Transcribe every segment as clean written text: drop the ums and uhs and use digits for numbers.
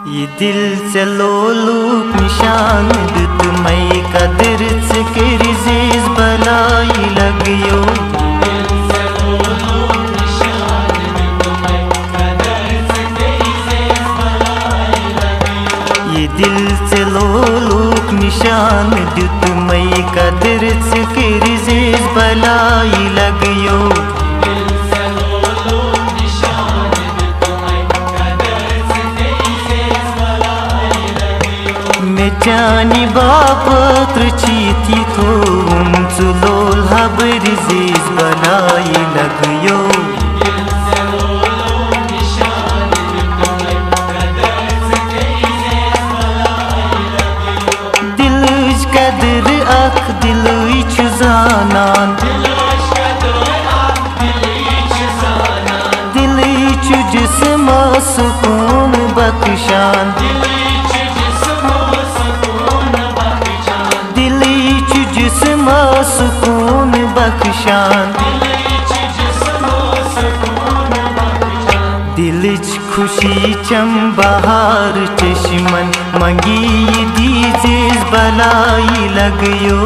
ये दिल चलो लूक निशान दुत मई कदर से किरजीज बलाई लगियो। ये दिल चलो लूक निशान दुत मई कदर से किरजीज बलाई लगियो। जानी बाप त्रचीती तो चुलोल हबरिजीज बलाई लगियो। दिलच कदर अख दिल जानान दिल जिस्म सुकून बख्शान। सुकून बख्शान दिलच खुशी चम बहार चश्मन मंगी दीजिज बलाई लगियो।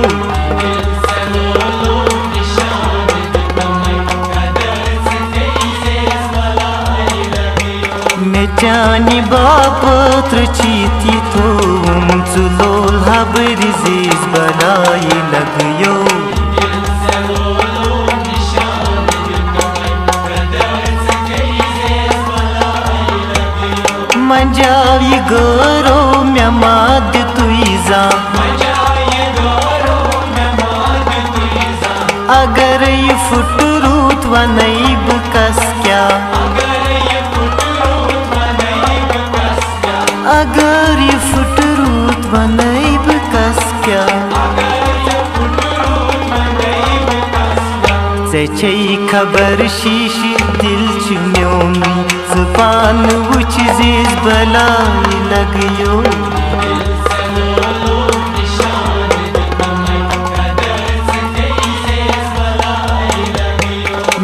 मैं जानी बाप त्रचीती तो चुलोल हबरिजीज बलाई लगियो। मंजावी गरो म्या माद तुईजा अगर ये फुटरूत वनैब कस क्या। अगर ये फुटरूत वनैब कस क्या। से खबर शीश दिल म्योनी जुबान वुच जीज बलाई लगियो।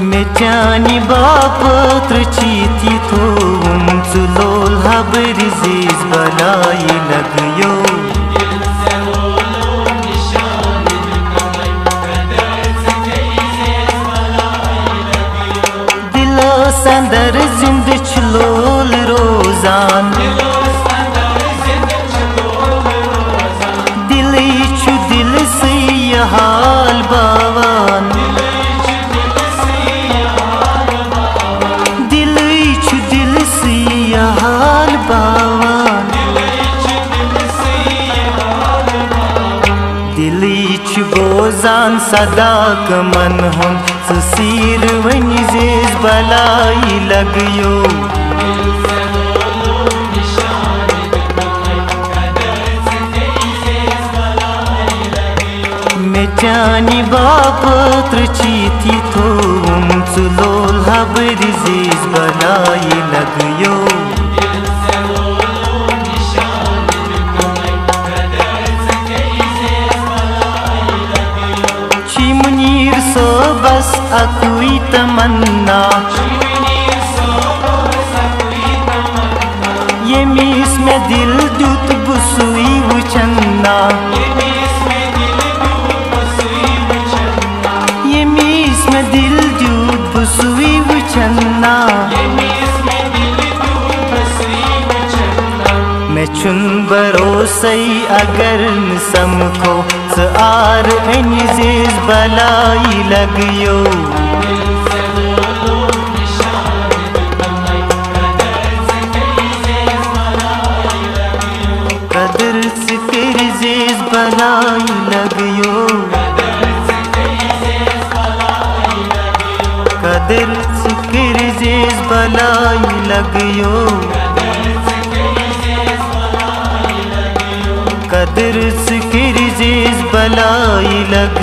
मैं जानी बाप त्रचीती तो चुलोल हबरिजीज बलाई लगियो। संदर जिंद चलोल रोजान दिल छु दिल से हाल बावान। दिल छु दिल से हाल बावान। दिल छु बोजान सदा कमन हुन सुसीर वनी जीज बलाई लगियो। मैं जानी बाप त्रचीती तो चुलोल हबरिजीज बलाई लगियो। चिमनीर सो बस अकुई तमन्ना ये मीस में दिल दुत बुसुई वचन्ना। ये मीस में दिल दुत बुसुई वचन्ना। मैं चुन भरोसई अगर समको सार जीज बलाई लगियो। कदर से किरजीज बलाई लगियो। कदर से किरजीज बलाई लगियो। कदर से किरजीज बलाई लग।